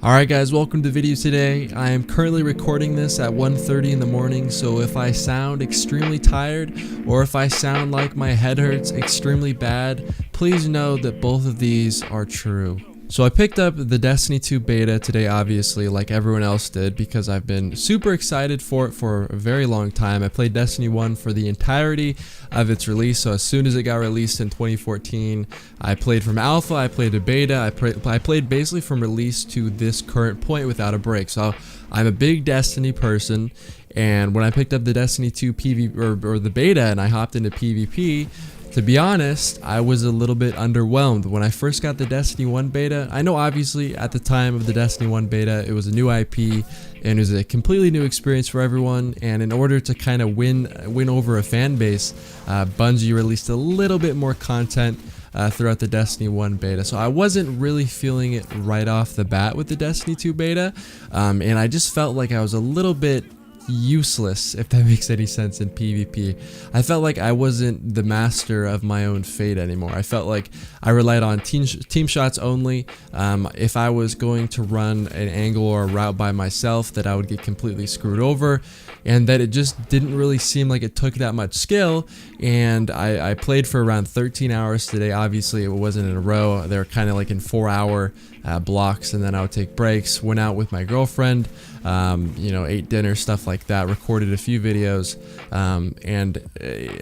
Alright guys, welcome to the video today. I am currently recording this at 1:30 in the morning, so if I sound extremely tired or if I sound like my head hurts extremely bad, please know that both of these are true. So I picked up the Destiny 2 beta today, obviously, like everyone else did, because I've been super excited for it for a very long time. I played Destiny 1 for the entirety of its release, so as soon as it got released in 2014, I played from alpha, I played a beta, I played basically from release to this current point without a break. So I'm a big Destiny person, and when I picked up the Destiny 2 PvP or the beta and I hopped into PvP, to be honest, I was a little bit underwhelmed. When I first got the Destiny 1 beta, I know obviously at the time of the Destiny 1 beta, it was a new IP and it was a completely new experience for everyone, and in order to kind of win over a fan base, Bungie released a little bit more content throughout the Destiny 1 beta. So I wasn't really feeling it right off the bat with the Destiny 2 beta, and I just felt like I was a little bit useless, if that makes any sense, in PvP. I felt like I wasn't the master of my own fate anymore. I felt like I relied on team shots only. If I was going to run an angle or a route by myself, that I would get completely screwed over, and that it just didn't really seem like it took that much skill. And I played for around 13 hours today. Obviously it wasn't in a row, they were kind of like in 4-hour blocks, and then I would take breaks, went out with my girlfriend, ate dinner, stuff like that, recorded a few videos, and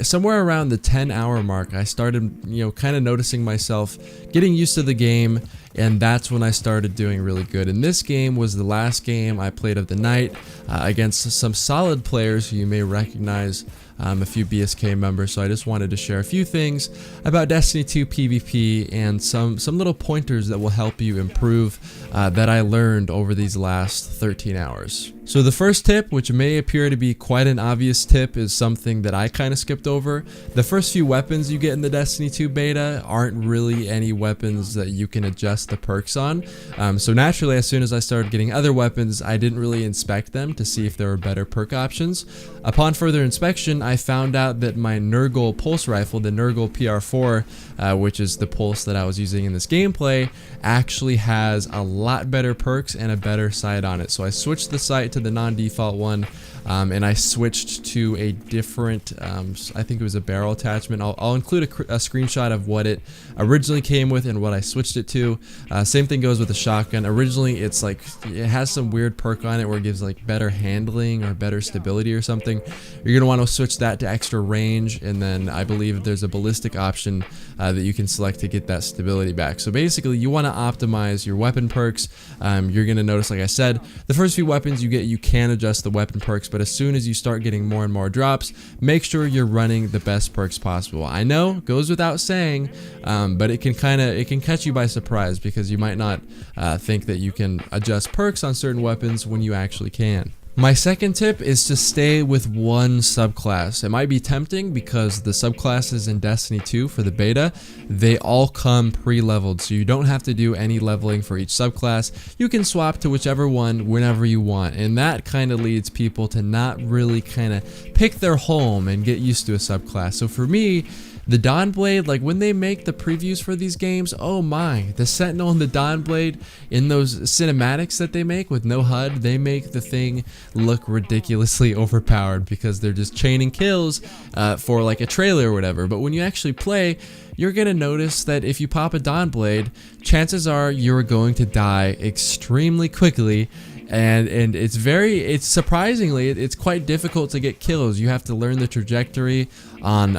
somewhere around the 10-hour mark I started kind of noticing myself getting used to the game, and that's when I started doing really good. And this game was the last game I played of the night against some solid players who you may recognize, a few BSK members. So I just wanted to share a few things about Destiny 2 PvP and some little pointers that will help you improve that I learned over these last 13 hours. So the first tip, which may appear to be quite an obvious tip, is something that I kind of skipped over. The first few weapons you get in the Destiny 2 beta aren't really any weapons that you can adjust the perks on. So naturally, as soon as I started getting other weapons, I didn't really inspect them to see if there were better perk options. Upon further inspection, I found out that my Nurgle pulse rifle, the Nurgle PR4, which is the pulse that I was using in this gameplay, actually has a lot better perks and a better sight on it. So I switched the sight to the non-default one, and I switched to a different, I think it was a barrel attachment. I'll include a screenshot of what it originally came with and what I switched it to. Same thing goes with the shotgun. Originally it's like, it has some weird perk on it where it gives like better handling or better stability or something. You're going to want to switch that to extra range, and then I believe there's a ballistic option that you can select to get that stability back. So basically you want to optimize your weapon perks. You're going to notice, like I said, the first few weapons you get, you can adjust the weapon perks, but as soon as you start getting more and more drops, make sure you're running the best perks possible. I know, goes without saying, but it can catch you by surprise, because you might not think that you can adjust perks on certain weapons when you actually can. My second tip is to stay with one subclass. It might be tempting because the subclasses in Destiny 2 for the beta, they all come pre-leveled, so you don't have to do any leveling for each subclass. You can swap to whichever one whenever you want, and that kind of leads people to not really kind of pick their home and get used to a subclass. So for me, the Dawnblade, like when they make the previews for these games, oh my, the Sentinel and the Dawnblade in those cinematics that they make with no HUD, they make the thing look ridiculously overpowered because they're just chaining kills for like a trailer or whatever. But when you actually play, you're going to notice that if you pop a Dawnblade, chances are you're going to die extremely quickly. And it's surprisingly, it's quite difficult to get kills. You have to learn the trajectory on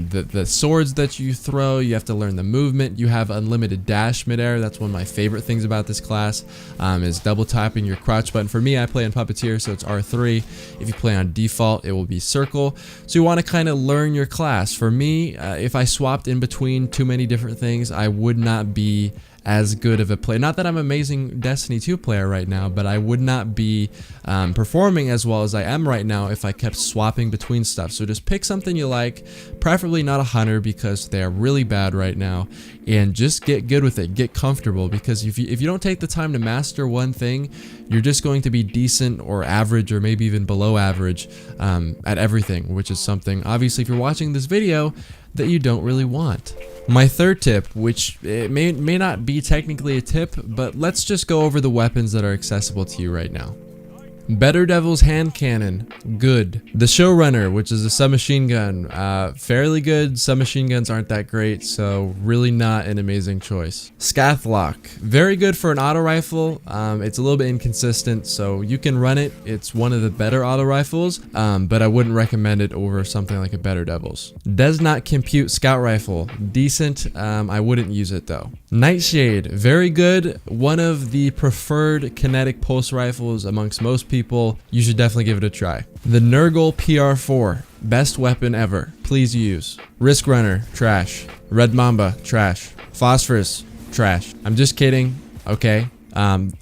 the swords that you throw. You have to learn the movement. You have unlimited dash midair. That's one of my favorite things about this class, is double tapping your crouch button. For me, I play on Puppeteer, so it's R3. If you play on default, it will be circle. So you want to kind of learn your class. For me, if I swapped in between too many different things, I would not be as good of a player. Not that I'm an amazing Destiny 2 player right now, but I would not be performing as well as I am right now if I kept swapping between stuff. So just pick something you like, preferably not a hunter because they're really bad right now, and just get good with it, get comfortable, because if you don't take the time to master one thing, you're just going to be decent or average or maybe even below average at everything, which is something, obviously if you're watching this video, that you don't really want. My third tip, which it may not be technically a tip, but let's just go over the weapons that are accessible to you right now. Better Devil's hand cannon, good. The Showrunner, which is a submachine gun, fairly good. Submachine guns aren't that great, so really not an amazing choice. Scathlock, very good for an auto rifle. It's a little bit inconsistent, so you can run it. It's one of the better auto rifles, but I wouldn't recommend it over something like a Better Devil's. Does not compute scout rifle, decent. I wouldn't use it though. Nightshade, very good. One of the preferred kinetic pulse rifles amongst most people. You should definitely give it a try. The Nurgle PR4, best weapon ever. Please use. Risk Runner, trash. Red Mamba, trash. Phosphorus, trash. I'm just kidding. Okay.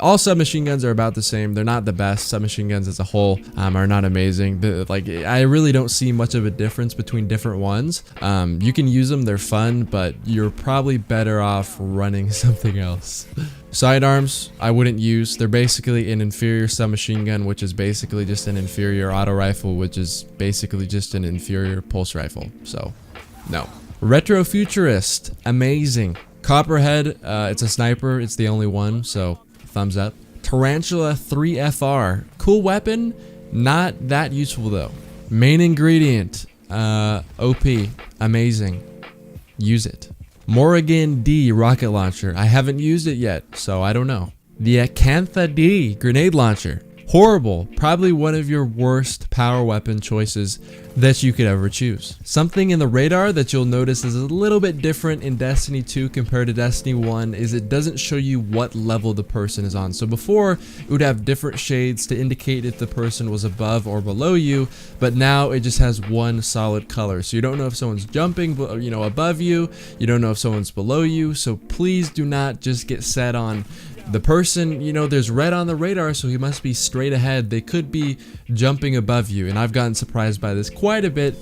All submachine guns are about the same. They're not the best. Submachine guns as a whole are not amazing. I really don't see much of a difference between different ones. You can use them, they're fun, but you're probably better off running something else. Sidearms, I wouldn't use. They're basically an inferior submachine gun, which is basically just an inferior auto rifle, which is basically just an inferior pulse rifle. So, no. Retrofuturist, amazing. Copperhead, it's a sniper. It's the only one, so thumbs up. Tarantula 3FR, cool weapon, not that useful though. Main ingredient, OP, amazing. Use it. Morrigan D rocket launcher, I haven't used it yet, so I don't know. The Acantha D grenade launcher, horrible, probably one of your worst power weapon choices that you could ever choose. Something in the radar that you'll notice is a little bit different in Destiny 2 compared to Destiny 1 is it doesn't show you what level the person is on. So before it would have different shades to indicate if the person was above or below you, but now it just has one solid color. So you don't know if someone's jumping, above you. You don't know if someone's below you. So please do not just get set on the person, there's red on the radar, so he must be straight ahead. They could be jumping above you, and I've gotten surprised by this quite a bit,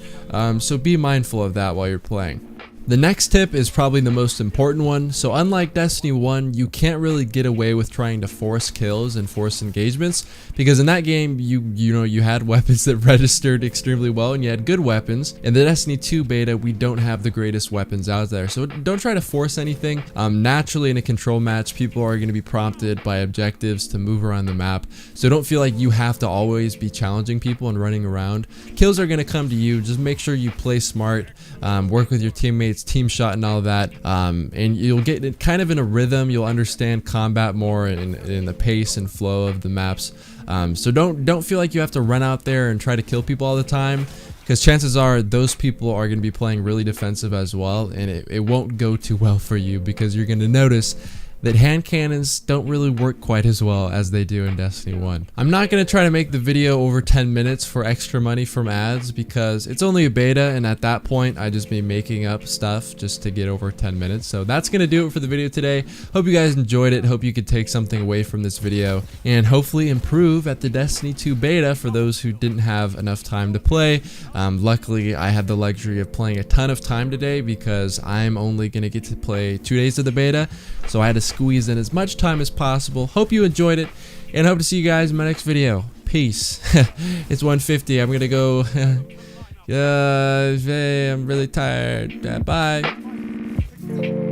so be mindful of that while you're playing. The next tip is probably the most important one. So unlike Destiny 1, you can't really get away with trying to force kills and force engagements, because in that game you had weapons that registered extremely well and you had good weapons. In the Destiny 2 beta, we don't have the greatest weapons out there, so don't try to force anything. Naturally in a control match, people are going to be prompted by objectives to move around the map, so don't feel like you have to always be challenging people and running around. Kills are going to come to you. Just make sure you play smart, work with your teammates, team shot and all of that, and you'll get it kind of in a rhythm. You'll understand combat more in the pace and flow of the maps. So don't feel like you have to run out there and try to kill people all the time, because chances are those people are going to be playing really defensive as well, and it won't go too well for you, because you're going to notice that hand cannons don't really work quite as well as they do in Destiny 1. I'm not going to try to make the video over 10 minutes for extra money from ads, because it's only a beta, and at that point I just be making up stuff just to get over 10 minutes. So that's going to do it for the video today. Hope you guys enjoyed it. Hope you could take something away from this video and hopefully improve at the Destiny 2 beta for those who didn't have enough time to play. Luckily I had the luxury of playing a ton of time today, because I'm only going to get to play 2 days of the beta, so I had to squeeze in as much time as possible. Hope you enjoyed it, and hope to see you guys in my next video. Peace. It's 1:50. I'm gonna go. I'm really tired. Bye.